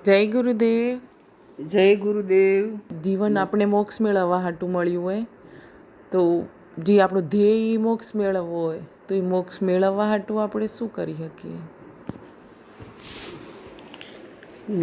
જય ગુરુદેવ. જય ગુરુદેવ. જીવન આપણે મોક્ષ મેળવવા હાટું મળ્યું હોય તો જે આપણું ધ્યેય મોક્ષ મેળવવો હોય તો એ મોક્ષ મેળવવા હાટું આપણે શું કરી શકીએ?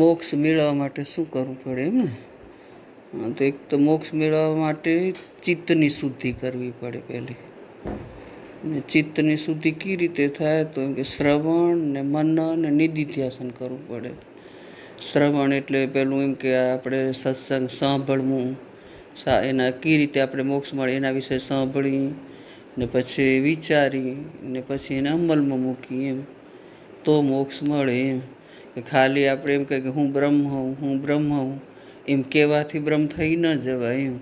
મોક્ષ મેળવવા માટે શું કરવું પડે એમ ને? તો એક તો મોક્ષ મેળવવા માટે ચિત્તની શુદ્ધિ કરવી પડે પહેલી. ને ચિત્તની શુદ્ધિ કઈ રીતે થાય? તો એમ કે શ્રવણ ને મનન ને નિધિધ્યાસન કરવું પડે. શ્રવણ એટલે પેલું એમ કે આપણે સત્સંગ સાંભળવું, એના કઈ રીતે આપણે મોક્ષ મળે એના વિશે સાંભળી ને પછી વિચારી ને પછી એને અમલમાં મૂકી એમ તો મોક્ષ મળે એમ. કે ખાલી આપણે એમ કહે કે હું બ્રહ્મ હું એમ કહેવાથી બ્રહ્મ થઈ ન જવાય એમ.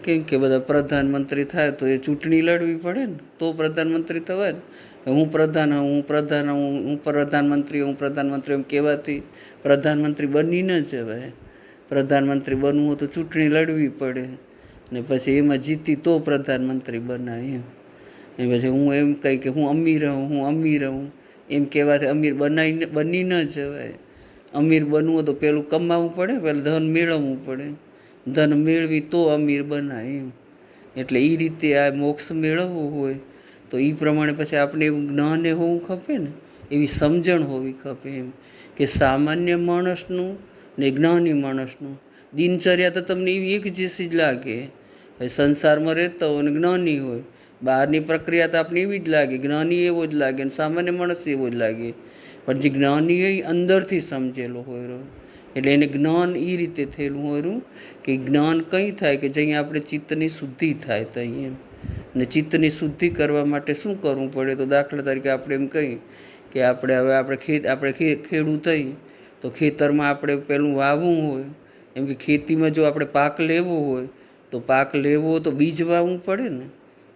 કેમ કે બધા પ્રધાનમંત્રી થાય તો એ ચૂંટણી લડવી પડે ને તો પ્રધાનમંત્રી થવાય ને. હું પ્રધાનમંત્રી એમ કહેવાથી પ્રધાનમંત્રી બની ન જવાય. પ્રધાનમંત્રી બનવું હોય તો ચૂંટણી લડવી પડે ને પછી એમાં જીતી તો પ્રધાનમંત્રી બનાય એમ. પછી હું એમ કહી કે હું અમીર હું એમ કહેવાથી અમીર બની ન જવાય. અમીર બનવું હોય તો પેલું કમાવવું પડે, પેલું ધન મેળવવું પડે, ધન મેળવી તો અમીર બનાય એમ. એટલે એ રીતે આ મોક્ષ મેળવવું હોય તો એ પ્રમાણે પછી આપણે એવું જ્ઞાન હોવું ખપે ને, એવી સમજણ હોવી ખપે એમ. કે સામાન્ય માણસનું ને જ્ઞાની માણસનું દિનચર્યા તો તમને એવી એક જેસી જ લાગે. સંસારમાં રહેતા હોય ને જ્ઞાની હોય, બહારની પ્રક્રિયા તો આપણે એવી જ લાગે. જ્ઞાની એવો જ લાગે ને સામાન્ય માણસ એવો જ લાગે. પણ જે જ્ઞાની એ અંદરથી સમજેલો હોય એટલે એને જ્ઞાન એ રીતે થયેલું હોય કે જ્ઞાન કંઈ થાય કે જ્યાં આપણે ચિત્તની શુદ્ધિ થાય ત્યાં એમ. ને ચિત્તની શુદ્ધિ કરવા માટે શું કરવું પડે? તો દાખલા તરીકે આપણે એમ કહીએ કે આપણે ખેડૂત થઈ તો ખેતરમાં આપણે પેલું વાવવું હોય. એમ કે ખેતીમાં જો આપણે પાક લેવો હોય તો બીજ વાવવું પડે ને.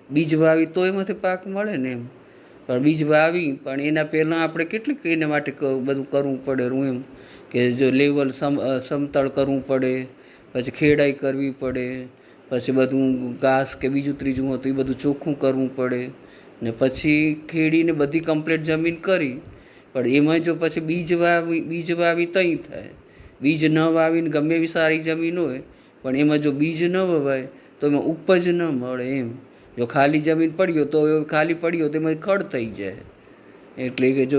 બીજ વાવી તો એમાંથી પાક મળે ને એમ. પણ બીજ વાવી પણ એના પહેલાં આપણે કેટલીક એના માટે બધું કરવું પડે એમ. કે જો લેવલ સમતળ કરવું પડે, પછી ખેડાઈ કરવી પડે, પછી બધું ઘાસ કે બીજું ત્રીજું હતું એ બધું ચોખ્ખું કરવું પડે ને પછી ખેડીને બધી કમ્પ્લીટ જમીન કરી. પણ એમાં જો પછી બીજ વાવી તઈ થાય. બીજ ન વાવીને ગમે એવી સારી જમીન હોય પણ એમાં જો બીજ ન વવાય તો એમાં ઉપજ ન મળે એમ. જો ખાલી જમીન પડ્યો તો એમાં ખડ થઈ જાય. એટલે કે જો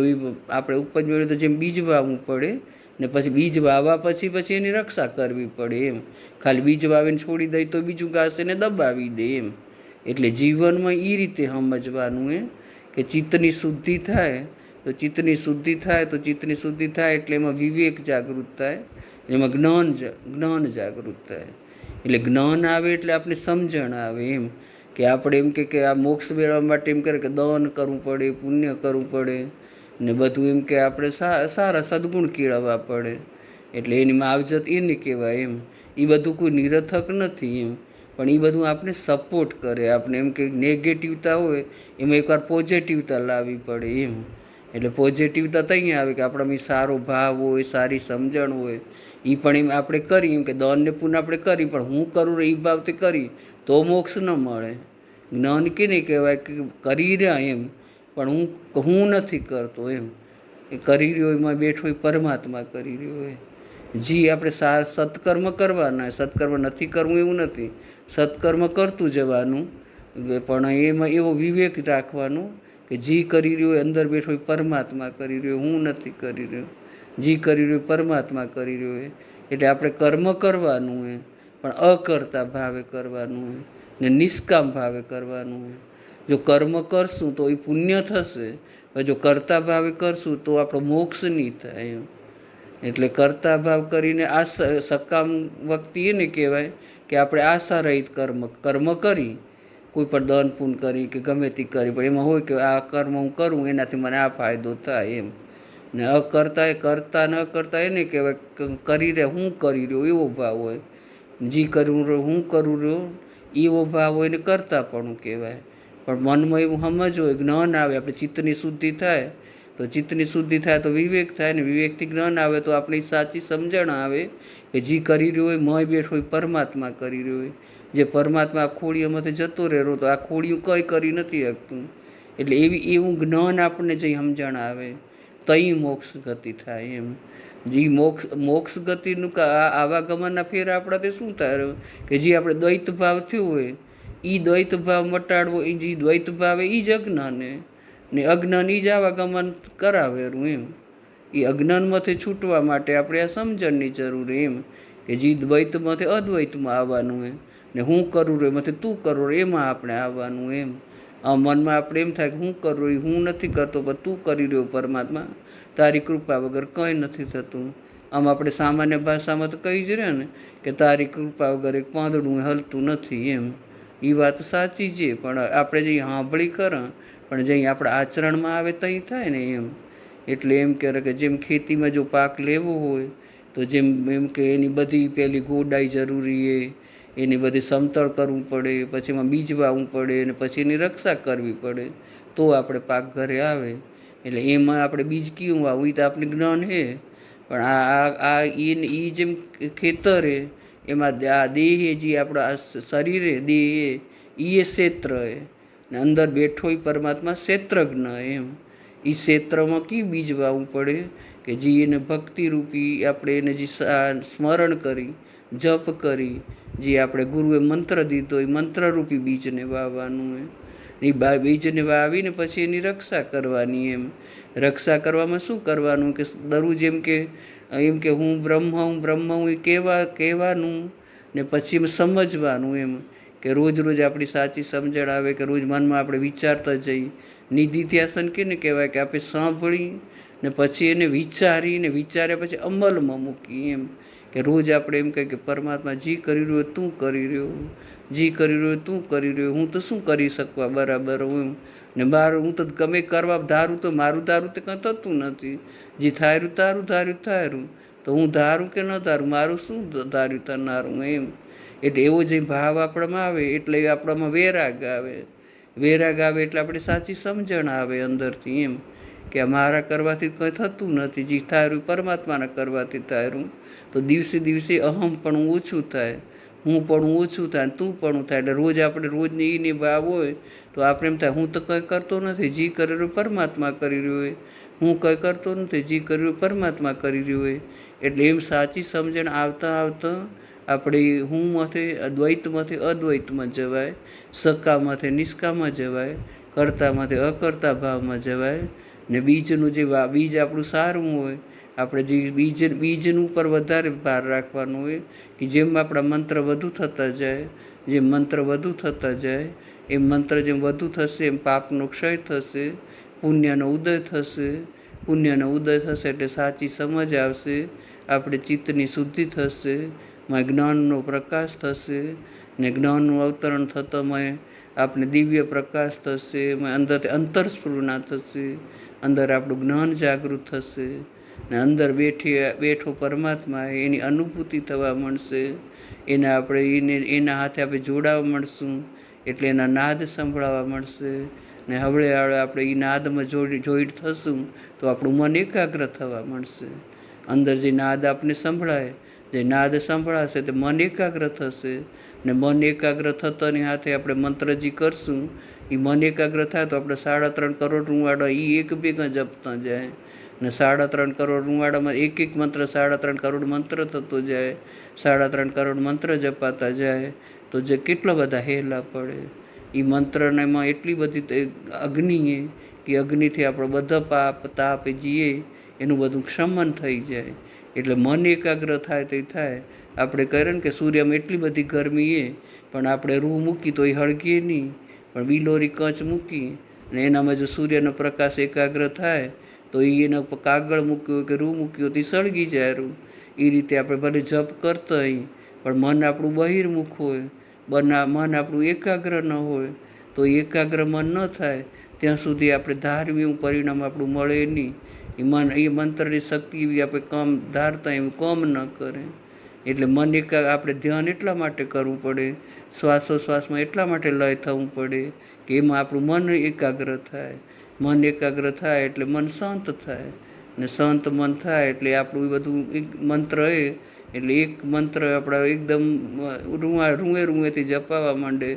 આપણે ઉપજ મેળવીએ તો જેમ બીજ વાવવું પડે ને પછી બીજ વાવવા પછી એની રક્ષા કરવી પડે એમ. ખાલી બીજ વાવીને છોડી દઈ તો બીજું ઘાસ એને દબાવી દે એમ. એટલે જીવનમાં એ રીતે સમજવાનું કે ચિત્તની શુદ્ધિ થાય એટલે એમાં વિવેક જાગૃત થાય, એમાં જ્ઞાન જાગૃત થાય. એટલે જ્ઞાન આવે એટલે આપણે સમજણ આવે એમ. કે આપણે એમ કે આ મોક્ષ મેળવવા માટે એમ કરે કે દાન કરવું પડે, પુણ્ય કરવું પડે ને બધું એમ કે આપણે સારા સદગુણ કેળવવા પડે. એટલે એની માવજત એને કહેવાય એમ. એ બધું કોઈ નિરર્થક નથી એમ. પણ એ બધું આપણે સપોર્ટ કરે. આપણે એમ કે નેગેટિવતા હોય એમાં એકવાર પોઝિટિવતા લાવવી પડે એમ. એટલે પોઝિટિવતા ત્યાં આવે કે આપણામાં સારો ભાવ હોય, સારી સમજણ હોય. એ પણ એમ આપણે કરી એમ કે દાન ને પુણ્ય આપણે કરી પણ હું કરું એ ભાવથી કરી તો મોક્ષ ન મળે. જ્ઞાન કેને કહેવાય કે કરી રહ્યા એમ પણ હું નથી કરતો એમ. એ કરી રહ્યો એમાં બેઠો એ પરમાત્મા કરી રહ્યો હોય. આપણે સત્કર્મ કરવાના, સત્કર્મ નથી કરવું એવું નથી. સત્કર્મ કરતું જવાનું પણ એમાં એવો વિવેક રાખવાનો કે કરી રહ્યો અંદર બેઠો એ પરમાત્મા કરી રહ્યો, હું નથી કરી રહ્યો. કરી રહ્યો પરમાત્મા કરી રહ્યો હોય. એટલે આપણે કર્મ કરવાનું હોય પણ અકર્તા ભાવે કરવાનું હોય ને નિષ્કામ ભાવે કરવાનું હોય. જો કર્મ કરશું તો એ પુણ્ય થશે, જો કરતા ભાવે કરશું તો આપણો મોક્ષ નહીં થાય એમ. એટલે કરતા ભાવ કરીને સકામ વ્યક્તિ એને કહેવાય કે આપણે આશા રહિત કર્મ કરી, કોઈ પણ દાન પુણ્ય કરી કે ગમે તે કરી પણ એમાં હોય કે આ કર્મ હું કરું એનાથી મને આ ફાયદો થાય એમ. ને કરતા ન કરતા એને કહેવાય કરી રહ્યા હું કરી રહ્યો એવો ભાવ હોય. હું કરું રહ્યો એવો ભાવ હોય ને કરતાપણું કહેવાય. પણ મનમાં એવું સમજ હોય, જ્ઞાન આવે, આપણે ચિત્તની શુદ્ધિ થાય તો વિવેક થાય ને વિવેકથી જ્ઞાન આવે તો આપણી સાચી સમજણ આવે કે કરી રહ્યો હોય મોય બેઠો હોય પરમાત્મા કરી રહ્યો હોય. જે પરમાત્મા આ ખોળીઓમાંથી જતો રહેલો તો આ ખોળીઓ કંઈ કરી નથી શકતું. એટલે એવું જ્ઞાન આપણને જે સમજણ આવે તઈ મોક્ષ ગતિ થાય એમ. જે મોક્ષ ગતિનું આવાગમનના ફેર આપણાથી શું થાય કે જે આપણે દ્વૈત ભાવ થયો હોય એ દ્વૈત ભાવ મટાડવો, એ જે દ્વૈત ભાવ એ જ અજ્ઞાને ને અજ્ઞાન એ જ આવાગમન કરાવેરું એમ. એ અજ્ઞાનમાંથી છૂટવા માટે આપણે આ સમજણની જરૂર એમ કે જે દ્વૈતમાંથી અદ્વૈતમાં આવવાનું હોય ને હું કરું રહ્યો એમાંથી તું કરું રહ્યો એમાં આપણે આવવાનું એમ. આ મનમાં આપણે એમ થાય કે હું કરું એ હું નથી કરતો પણ તું કરી રહ્યો પરમાત્મા, તારી કૃપા વગર કંઈ નથી થતું. આમ આપણે સામાન્ય ભાષામાં તો કહી જ રહ્યા ને કે તારી કૃપા વગર એક પાંદડું હલતું નથી એમ. એ વાત સાચી છે, પણ આપણે જે સાંભળી કર પણ જે આપણા આચરણમાં આવે તઈ થાય ને એમ. એટલે એમ કહે કે જેમ ખેતીમાં જો પાક લેવો હોય તો જેમ એમ કે એની બધી પેલી ગોડાઈ જરૂરી છે, એની બધી સમતળ કરવું પડે, પછી એમાં બીજ વાવવું પડે અને પછી એની રક્ષા કરવી પડે તો આપણે પાક ઘરે આવે. એટલે એમાં આપણે બીજ કયું વાવવું એ તો આપણે જ્ઞાન છે, પણ એ જેમ ખેતર છે એમાં આ દેહ જે આપણા શરીરે દેહ એ ક્ષેત્ર છે ને અંદર બેઠો એ પરમાત્મા ક્ષેત્રજ્ઞ એમ. એ ક્ષેત્રમાં કયું બીજ વાવવું પડે કે જે એને ભક્તિરૂપી આપણે એને જે સ્મરણ કરી જપ કરી જે આપણે ગુરુએ મંત્ર દીધો એ મંત્રરૂપી બીજને વાવવાનું હોય. એ બીજને વાવીને પછી એની રક્ષા કરવાની એમ. રક્ષા કરવામાં શું કરવાનું કે દરરોજ એમ કે હું બ્રહ્મ હું એ કહેવાનું ને પછી સમજવાનું એમ કે રોજ રોજ આપણી સાચી સમજણ આવે કે રોજ મનમાં આપણે વિચારતા જઈએ. નિધિધ્યાસન કેને કહેવાય કે આપણે સાંભળી ને પછી એને વિચારીને વિચાર્યા પછી અમલમાં મૂકી એમ કે રોજ આપણે એમ કહીએ કે પરમાત્મા જી કરી રહ્યો તું કરી રહ્યો, જી કરી રહ્યો તું કરી રહ્યો, હું તો શું કરી શકવા બરાબર હું ને મારું હું તો ગમે કરવા ધારું તો મારું ધારું તો કંઈ થતું નથી. જે થાયરું તારું ધાર્યું થાયરું તો હું ધારું કે ન ધારું મારું શું ધાર્યું થનારું એમ. એટલે એવો જે ભાવ આપણામાં આવે એટલે આપણામાં વૈરાગ આવે. વૈરાગ આવે એટલે આપણે સાચી સમજણ આવે અંદરથી એમ કે મારા કરવાથી કંઈ થતું નથી, જે થાયરું પરમાત્માના કરવાથી થાયરું. તો દિવસે દિવસે અહમ પણ ઓછું થાય, હું પણ ઓછું થાય, તું પણ થાય. એટલે રોજ આપણે રોજની એની ભાવ હોય તો આપણે એમ થાય હું તો કંઈ કરતો નથી, જે કરી રહ્યો પરમાત્મા કરી રહ્યો હોય, હું કંઈ કરતો નથી, જે કરી રહ્યો પરમાત્મા કરી રહ્યો હોય. એટલે એમ સાચી સમજણ આવતા આવતા આપણે હુંમાંથી દ્વૈતમાંથી અદ્વૈતમાં જવાય, સકામાંથી નિષ્કામાં જવાય, કર્તામાંથી અકર્તા ભાવમાં જવાય. ને બીજનું જે બીજ આપણું સારું હોય આપણે જે બીજનું ઉપર વધારે ભાર રાખવાનું હોય કે જેમ આપણા મંત્ર વધુ થતા જાય, જેમ મંત્ર વધુ થતા જાય એમ મંત્ર જેમ વધુ થશે એમ પાપનો ક્ષય થશે, પુણ્યનો ઉદય થશે. પુણ્યનો ઉદય થશે એટલે સાચી સમજ આવશે, આપણે ચિત્તની શુદ્ધિ થશે, જ્ઞાનનો પ્રકાશ થશે ને જ્ઞાનનું અવતરણ થતાંમાં આપણે દિવ્ય પ્રકાશ થશે, અંદરથી અંતરસ્ફુરણા થશે, અંદર આપણું જ્ઞાન જાગૃત થશે ને અંદર બેઠો પરમાત્મા એની અનુભૂતિ થવા મળશે. એના હાથે આપણે જોડાવા મળશું એટલે એના નાદ સંભળાવા મળશે ને હવળે આપણે એ નાદમાં જોઈન્ટ થશું તો આપણું મન એકાગ્ર થવા મળશે. અંદર જે નાદ આપણે સંભળાય, જે નાદ સંભળાશે તે મન એકાગ્ર થશે ને મન એકાગ્ર થતાની હાથે આપણે મંત્રજી કરશું. એ મન એકાગ્ર થાય તો આપણે 3.5 કરોડ રૂંવાડા એ એક ભેગા જપતા જાય ને 3.5 કરોડ રૂંવાડામાં એક એક મંત્ર 3.5 કરોડ મંત્ર થતો જાય, 3.5 કરોડ મંત્ર જપાતા જાય તો જે કેટલા બધા હેલા પડે. એ મંત્રનામાં એટલી બધી અગ્નિ કે અગ્નિથી આપણો બધા પાપ તાપ જીએ એનું બધું ક્ષમન થઈ જાય. એટલે મન એકાગ્ર થાય તે થાય. આપણે કહે ને કે સૂર્યમાં એટલી બધી ગરમી પણ આપણે રૂ મૂકી તો એ હળગીએ નહીં, પણ બિલોરી કંચ મૂકી અને એનામાં જો સૂર્યનો પ્રકાશ એકાગ્ર થાય તો એના ઉપર કાગળ મૂક્યો કે રૂ મૂક્યો તો એ સળગી જાય રૂ. એ રીતે આપણે ભલે જપ કરતા હોય પણ મન આપણું બહિર્મુખ હોય, મન આપણું એકાગ્ર ન હોય તો એકાગ્ર મન ન થાય ત્યાં સુધી આપણે ધાર્યું એવું પરિણામ આપણું મળે નહીં. એ મંત્રની શક્તિ એવી આપણે કામ ધારતા એવું કામ ન કરે. એટલે મન આપણે ધ્યાન એટલા માટે કરવું પડે, શ્વાસોશ્વાસમાં એટલા માટે લય થવું પડે કે એમાં આપણું મન એકાગ્ર થાય. મન એકાગ્ર થાય એટલે મન શાંત થાય ને શાંત મન થાય એટલે આપણું બધું એક મંત્ર એટલે એક મંત્ર આપણા એકદમ રૂએથી જપાવા માંડે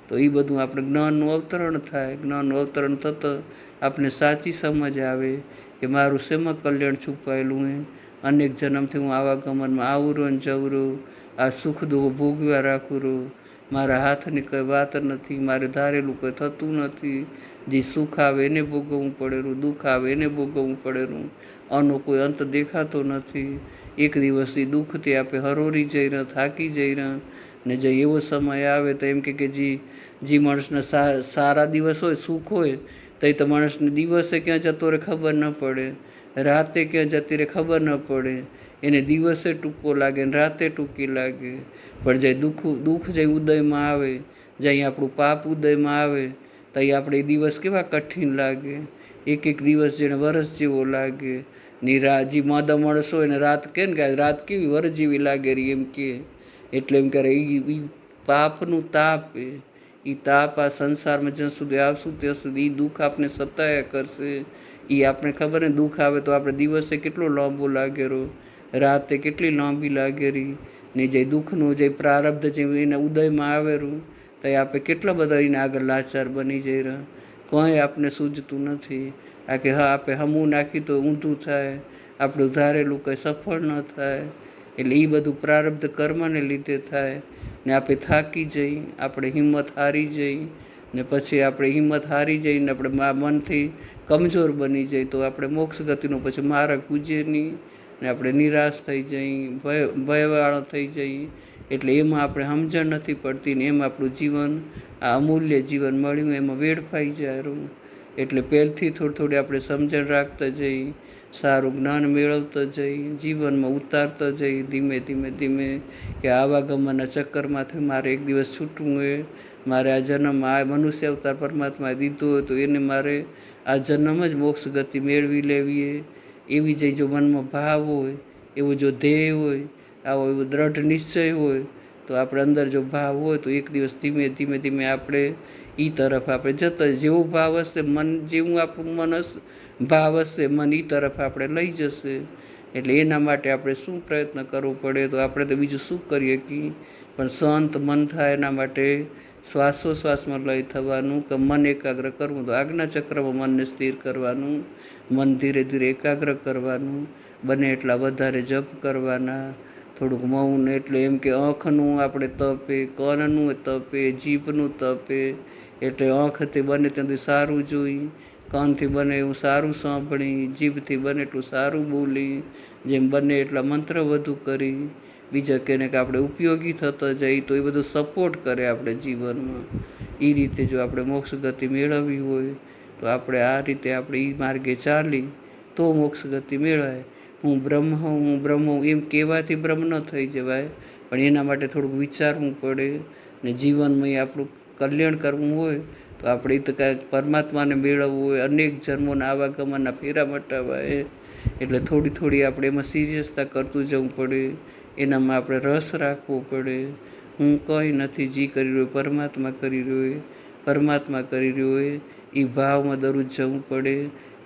તો એ બધું આપણે જ્ઞાનનું અવતરણ થાય. જ્ઞાનનું અવતરણ થતાં આપણે સાચી સમજ આવે કે મારું શેમાં કલ્યાણ છુપાયેલું હે. અનેક જન્મથી હું આવાગમનમાં આવું રહું ને જવું રહું, આ સુખ દુઃખ ભોગવ્યા રાખું રહું. મારા હાથની કંઈ વાત નથી, મારે ધારેલું કંઈ થતું નથી. જે સુખ આવે એને ભોગવવું પડેલું, દુઃખ આવે એને ભોગવવું પડેલું. આનો કોઈ અંત દેખાતો નથી. એક દિવસથી દુઃખથી આપણે હરોરી જઈ રહ્યા, થાકી જઈ રહ્યા. ને જે એવો સમય આવે તો એમ કે જે માણસના સારા દિવસ હોય, સુખ હોય, તો માણસને દિવસે ક્યાં જતો રહે ખબર ન પડે, રાતે ક્યાં જતી રહે ખબર ન પડે. એને દિવસે ટૂંકો લાગે ને રાતે ટૂંકી લાગે. પણ જે દુઃખ જે ઉદયમાં આવે, જ્યાં આપણું પાપ ઉદયમાં આવે, તો આપણે એ દિવસ કેવા કઠિન લાગે. એક એક દિવસ જેને વરસ જેવો લાગે. ની જે માદા માણસ હોય ને રાત કે ને રાત કેવી વર જેવી લાગે રહી એમ કે. એટલે એમ કરે એ પાપનું તાપ એ તાપ આ સંસારમાં જ્યાં સુધી આવશું ત્યાં સુધી એ દુઃખ આપણે સતાયા કરશે. એ આપણે ખબર ને દુઃખ આવે તો આપણે દિવસે કેટલો લાંબો લાગેલો, રાતે કેટલી લાંબી લાગેલી. ને જે દુઃખનું જે પ્રારબ્ધ જે એના ઉદયમાં આવેલું, તો આપણે કેટલા બધા એને આગળ લાચાર બની જઈ રહ્યા. કંઈ આપણે સૂઝતું નથી. આ કે હા આપણે હમું નાખી તો ઊંધું થાય, આપણું ધારેલું કંઈ સફળ ન થાય. એટલે એ બધું પ્રારબ્ધ કર્મને લીધે થાય. ને આપણે થાકી જઈ, આપણે હિંમત હારી જઈ, ને પછી આપણે હિંમત હારી જઈને આપણે મનથી કમજોર બની જઈ તો આપણે મોક્ષ ગતિનો પછી માર્ગ પૂજે નહીં. ને આપણે નિરાશ થઈ જઈ, ભયવાળા થઈ જઈ. એટલે એમાં આપણે સમજણ નથી પડતી ને એમાં આપણું જીવન, આ અમૂલ્ય જીવન મળ્યું એમાં વેડફાઈ જાય. એટલે પહેલથી થોડી આપણે સમજણ રાખતા જઈ, સારું જ્ઞાન મેળવતા જઈ, જીવનમાં ઉતારતા જઈ ધીમે ધીમે ધીમે. કે આવાગમનના ચક્કરમાંથી મારે એક દિવસ છૂટવું હોય, મારે આ જન્મ આ મનુષ્ય અવતાર પરમાત્માએ દીધો હોય તો એને મારે આ જન્મ જ મોક્ષ ગતિ મેળવી લેવી. એવી જે જો મનમાં ભાવ હોય, એવો જો ધ્યેય હોય, આવો એવો દ્રઢ નિશ્ચય હોય, તો આપણે અંદર જો ભાવ હોય તો એક દિવસ ધીમે ધીમે ધીમે આપણે એ તરફ આપણે જતા. જેવો ભાવ હશે મન, જેવું આપણું મન હશે, ભાવ હશે મન એ તરફ આપણે લઈ જશે. એટલે એના માટે આપણે શું પ્રયત્ન કરવો પડે, તો આપણે તો બીજું શું કરીએ કે પણ શાંત મન થાય એના માટે શ્વાસોશ્વાસમાં લય થવાનું, કે મન એકાગ્ર કરવું તો આજ્ઞા ચક્રમાં મનને સ્થિર કરવાનું, મન ધીરે ધીરે એકાગ્ર કરવાનું, બને એટલા વધારે જપ કરવાના. થોડુંક મૌન એટલે એમ કે આંખનું આપણે તપે, કાનનું તપે, જીભનું તપે. એટલે આંખથી બને ત્યાંથી સારું જોઈ, કાનથી બને એવું સારું સાંભળી, જીભથી બને એટલું સારું બોલી, જેમ બને એટલા મંત્ર વધુ કરી. બીજા કેને કે આપણે ઉપયોગી થતા જઈએ તો એ બધું સપોર્ટ કરે આપણે જીવનમાં. એ રીતે જો આપણે મોક્ષ ગતિ મેળવવી હોય તો આપણે આ રીતે આપણે એ માર્ગે ચાલી તો મોક્ષ ગતિ મેળવાય. હું બ્રહ્મ હું એમ કહેવાથી બ્રહ્મ ન થઈ જવાય, પણ એના માટે થોડુંક વિચારવું પડે. ને જીવનમાં આપણું કલ્યાણ કરવું હોય તો આપણે તો કાંઈક પરમાત્માને મેળવવું હોય, અનેક જન્મોના આવાગમનના ફેરા મટાવવા. એટલે થોડી આપણે એમાં સિરિયસતા કરતું જવું પડે. એનામાં આપણે રસ રાખવો પડે. હું કંઈ નથી, જે કરી રહ્યો પરમાત્મા કરી રહ્યો, પરમાત્મા કરી રહ્યો એ ભાવમાં દરરોજ જવું પડે,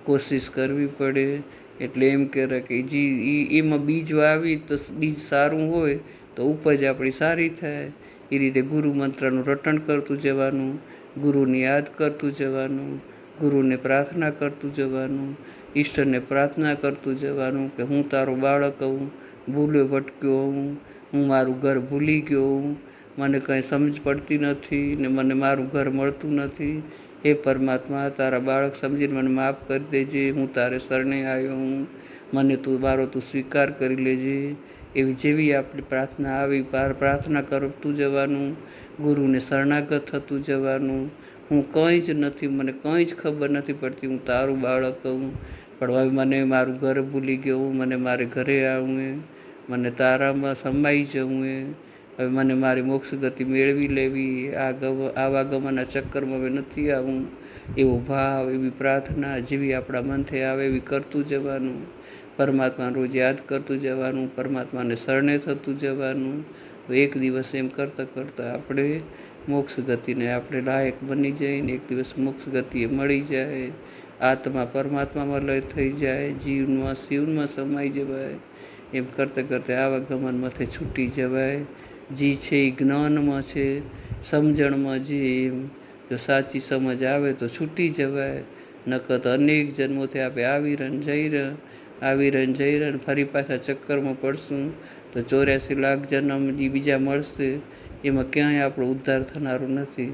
કોશિશ કરવી પડે. એટલે એમ કરે કે એમાં બીજ વાવી તો બીજ સારું હોય તો ઉપજ આપણી સારી થાય. એ રીતે ગુરુ મંત્રનું રટણ કરતું જવાનું, ગુરુને યાદ કરતું જવાનું, ગુરુને પ્રાર્થના કરતું જવાનું, ઈશ્વરને પ્રાર્થના કરતું જવાનું કે હું તારો બાળક હું, ભૂલ્યો ભટક્યો હું મારું ઘર ભૂલી ગયો હું, મને કંઈ સમજ પડતી નથી ને મને મારું ઘર મળતું નથી. હે પરમાત્મા, તારા બાળક સમજીને મને માફ કરી દેજે, હું તારે શરણે આવ્યો હું, મને તું સ્વીકાર કરી લેજે. એવી જેવી આપણી પ્રાર્થના આવી પ્રાર્થના કરતું જવાનું, ગુરુને શરણાગત થતું જવાનું. હું કંઈ જ નથી, મને કંઈ જ ખબર નથી પડતી, હું તારું બાળક હું, પણ હવે મને મારું ઘર ભૂલી ગયું, મને મારે ઘરે આવવું, મને તારામાં સમાઈ જવું. હવે મને મારી મોક્ષ ગતિ મેળવી લેવી, આવાગમનના ચક્કરમાં હવે નથી આવું. એવો ભાવ, એવી પ્રાર્થના જેવી આપણા મનથી આવે એવી કરતું જવાનું. પરમાત્માને રોજ યાદ કરતું જવાનું, પરમાત્માને શરણે થતું જવાનું. એક દિવસ એમ કરતાં આપણે મોક્ષ ગતિને આપણે લાયક બની જઈને એક દિવસ મોક્ષ ગતિએ મળી જાય. આત્મા પરમાત્મામાં લય થઈ જાય, જીવનમાં શિવમાં સમાઈ જવાય. એમ કરતાં આવાગમનમાંથી છૂટી જવાય. જે છે એ જ્ઞાનમાં છે, સમજણમાં જે એમ જો સાચી સમજ આવે તો છૂટી જવાય. નકર તો અનેક જન્મોથી આપણે આવી રન ફરી પાછા ચક્કરમાં પડશું તો 84 લાખ જન્મ જે બીજા મળશે એમાં ક્યાંય આપણો ઉદ્ધાર થનારો નથી.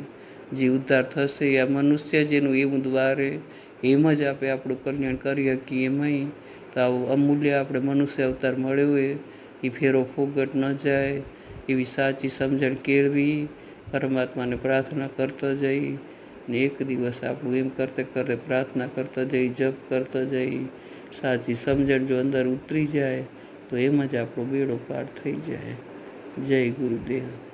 જે ઉદ્ધાર થશે એ આ મનુષ્ય જેનું એવું દ્વારે એમ જ આપણે આપણું કલ્યાણ કરી શકીએ. એમાંય તો આવું અમૂલ્ય આપણે મનુષ્ય અવતાર મળ્યો હોય એ ફેરો ફોગટ ન જાય એવી સાચી સમજણ કેળવી, પરમાત્માને પ્રાર્થના કરતા જઈ ને એક દિવસ આપણું એમ કરતે પ્રાર્થના કરતા જઈ, જપ કરતા જઈ, સાચી સમજણ જો અંદર ઉતરી જાય તો એમ જ આપણો બેડો પાર થઈ જાય. જય ગુરુદેવ.